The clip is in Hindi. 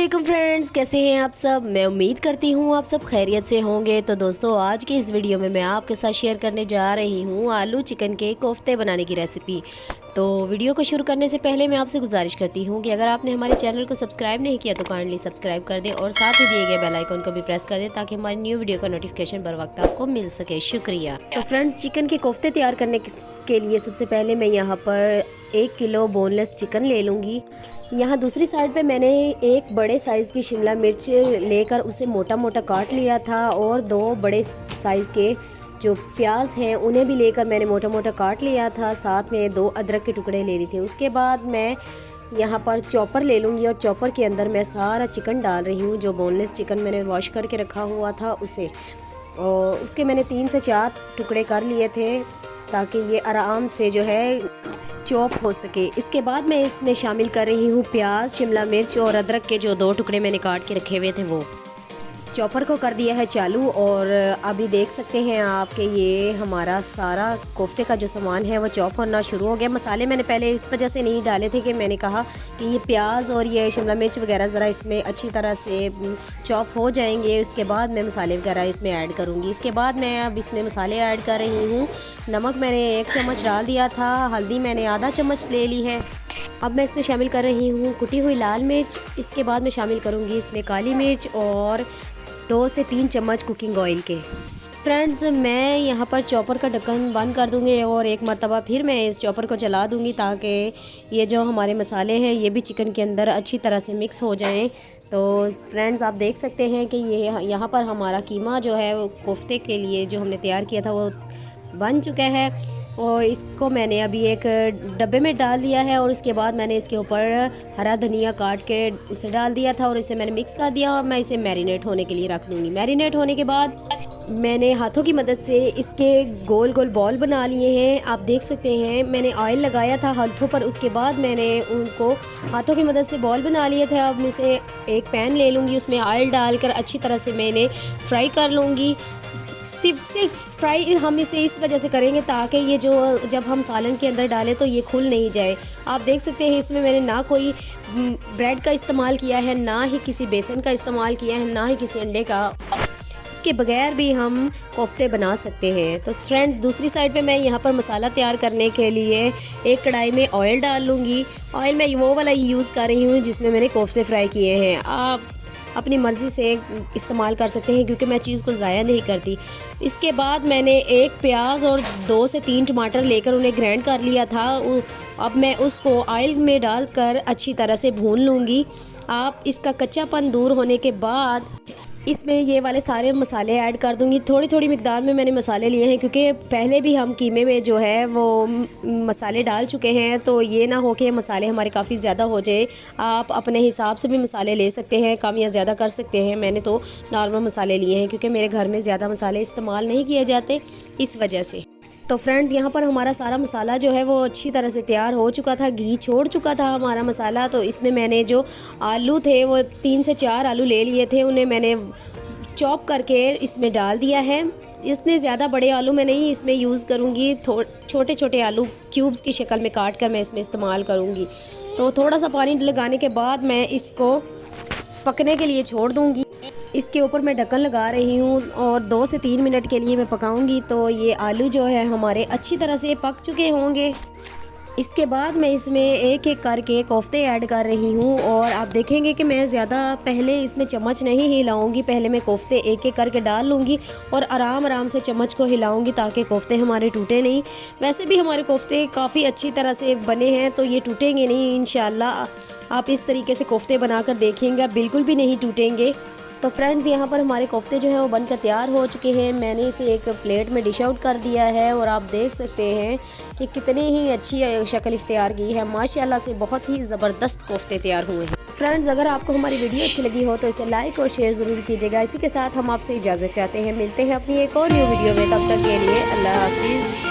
वालेकुम फ्रेंड्स, कैसे हैं आप सब। मैं उम्मीद करती हूँ आप सब खैरियत से होंगे। तो दोस्तों, आज के इस वीडियो में मैं आपके साथ शेयर करने जा रही हूँ आलू चिकन के कोफ्ते बनाने की रेसिपी। तो वीडियो को शुरू करने से पहले मैं आपसे गुजारिश करती हूँ कि अगर आपने हमारे चैनल को सब्सक्राइब नहीं किया तो काइंडली सब्सक्राइब कर दें और साथ ही दिए गए बेल आइकन को भी प्रेस कर दें ताकि हमारी न्यू वीडियो का नोटिफिकेशन बर वक्त आपको मिल सके। शुक्रिया। तो फ्रेंड्स, चिकन के कोफ्ते तैयार करने के लिए सबसे पहले मैं यहाँ पर 1 किलो बोनलेस चिकन ले लूँगी। यहाँ दूसरी साइड पे मैंने एक बड़े साइज़ की शिमला मिर्च लेकर उसे मोटा मोटा काट लिया था और 2 बड़े साइज़ के जो प्याज हैं उन्हें भी लेकर मैंने मोटा मोटा काट लिया था। साथ में 2 अदरक के टुकड़े ले लिए थे। उसके बाद मैं यहाँ पर चॉपर ले लूँगी और चॉपर के अंदर मैं सारा चिकन डाल रही हूँ। जो बोनलेस चिकन मैंने वॉश करके रखा हुआ था उसे, और उसके मैंने 3 से 4 टुकड़े कर लिए थे ताकि ये आराम से जो है चॉप हो सके। इसके बाद मैं इसमें शामिल कर रही हूँ प्याज, शिमला मिर्च और अदरक के जो 2 टुकड़े मैंने काट के रखे हुए थे वो। चॉपर को कर दिया है चालू और अभी देख सकते हैं आप कि ये हमारा सारा कोफ्ते का जो सामान है वो चॉप होना शुरू हो गया। मसाले मैंने पहले इस वजह से नहीं डाले थे कि मैंने कहा कि ये प्याज और ये शिमला मिर्च वगैरह ज़रा इसमें अच्छी तरह से चॉप हो जाएंगे। उसके बाद मैं मसाले वगैरह इसमें ऐड करूँगी। इसके बाद मैं अब इसमें मसाले ऐड कर रही हूँ। नमक मैंने 1 चम्मच डाल दिया था, हल्दी मैंने आधा चम्मच ले ली है। अब मैं इसमें शामिल कर रही हूँ कुटी हुई लाल मिर्च। इसके बाद मैं शामिल करूँगी इसमें काली मिर्च और 2 से 3 चम्मच कुकिंग ऑयल के। फ्रेंड्स, मैं यहाँ पर चॉपर का ढक्कन बंद कर दूँगी और एक मरतबा फिर मैं इस चॉपर को चला दूँगी ताकि ये जो हमारे मसाले हैं ये भी चिकन के अंदर अच्छी तरह से मिक्स हो जाएं। तो फ्रेंड्स, आप देख सकते हैं कि ये यहाँ पर हमारा कीमा जो है वो कोफ्ते के लिए जो हमने तैयार किया था वो बन चुका है और इसको मैंने अभी एक डब्बे में डाल दिया है। और इसके बाद मैंने इसके ऊपर हरा धनिया काट के उसे डाल दिया था और इसे मैंने मिक्स कर दिया और मैं इसे मैरिनेट होने के लिए रख दूँगी। मैरिनेट होने के बाद मैंने हाथों की मदद से इसके गोल गोल बॉल बना लिए हैं। आप देख सकते हैं मैंने ऑयल लगाया था हाथों पर, उसके बाद मैंने उनको हाथों की मदद से बॉल बना लिए थे। अब मैं इसे एक पैन ले लूँगी, उसमें ऑयल डालकर अच्छी तरह से मैंने फ्राई कर लूँगी। सिर्फ फ्राई हम इसे इस वजह से करेंगे ताकि ये जो जब हम सालन के अंदर डालें तो ये खुल नहीं जाए। आप देख सकते हैं इसमें मैंने ना कोई ब्रेड का इस्तेमाल किया है, ना ही किसी बेसन का इस्तेमाल किया है, ना ही किसी अंडे का। इसके बगैर भी हम कोफ्ते बना सकते हैं। तो फ्रेंड्स, दूसरी साइड पे मैं यहाँ पर मसाला तैयार करने के लिए एक कढ़ाई में ऑयल डाल लूँगी। ऑयल मैं वो वाला यूज़ कर रही हूँ जिसमें मैंने कोफ्ते फ्राई किए हैं। आप अपनी मर्ज़ी से इस्तेमाल कर सकते हैं क्योंकि मैं चीज़ को ज़ाया नहीं करती। इसके बाद मैंने 1 प्याज और 2 से 3 टमाटर लेकर उन्हें ग्राइंड कर लिया था। अब मैं उसको ऑयल में डालकर अच्छी तरह से भून लूँगी। आप इसका कच्चापन दूर होने के बाद इसमें ये वाले सारे मसाले ऐड कर दूंगी। थोड़ी थोड़ी मिकदार में मैंने मसाले लिए हैं क्योंकि पहले भी हम कीमे में जो है वो मसाले डाल चुके हैं, तो ये ना हो कि मसाले हमारे काफ़ी ज़्यादा हो जाए। आप अपने हिसाब से भी मसाले ले सकते हैं, कम या ज़्यादा कर सकते हैं। मैंने तो नॉर्मल मसाले लिए हैं क्योंकि मेरे घर में ज़्यादा मसाले इस्तेमाल नहीं किए जाते, इस वजह से। तो फ्रेंड्स, यहाँ पर हमारा सारा मसाला जो है वो अच्छी तरह से तैयार हो चुका था, घी छोड़ चुका था हमारा मसाला। तो इसमें मैंने जो आलू थे वो 3 से 4 आलू ले लिए थे, उन्हें मैंने चॉप करके इसमें डाल दिया है। इतने ज़्यादा बड़े आलू मैं नहीं इसमें यूज़ करूँगी, छोटे छोटे आलू क्यूब्स की शक्ल में काट कर मैं इसमें इस्तेमाल करूँगी। तो थोड़ा सा पानी लगाने के बाद मैं इसको पकने के लिए छोड़ दूँगी। इसके ऊपर मैं ढक्कन लगा रही हूँ और 2 से 3 मिनट के लिए मैं पकाऊंगी। तो ये आलू जो है हमारे अच्छी तरह से पक चुके होंगे। इसके बाद मैं इसमें एक एक करके कोफ्ते ऐड कर रही हूँ और आप देखेंगे कि मैं ज़्यादा पहले इसमें चम्मच नहीं हिलाऊंगी। पहले मैं कोफ्ते एक एक करके डाल लूँगी और आराम से चम्मच को हिलाऊंगी ताकि कोफ्ते हमारे टूटे नहीं। वैसे भी हमारे कोफ्ते काफ़ी अच्छी तरह से बने हैं तो ये टूटेंगे नहीं इंशाल्लाह। आप इस तरीके से कोफ्ते बनाकर देखेंगे, बिल्कुल भी नहीं टूटेंगे। तो फ्रेंड्स, यहाँ पर हमारे कोफ्ते जो हैं वो बनकर तैयार हो चुके हैं। मैंने इसे एक प्लेट में डिश आउट कर दिया है और आप देख सकते हैं कि कितनी ही अच्छी शक्ल इख्तियार की है। माशाल्लाह से बहुत ही ज़बरदस्त कोफ्ते तैयार हुए हैं। फ्रेंड्स, अगर आपको हमारी वीडियो अच्छी लगी हो तो इसे लाइक और शेयर ज़रूर कीजिएगा। इसी के साथ हम आपसे इजाज़त चाहते हैं। मिलते हैं अपनी एक और न्यू वीडियो में, तब तक के लिए अल्लाह हाफिज़।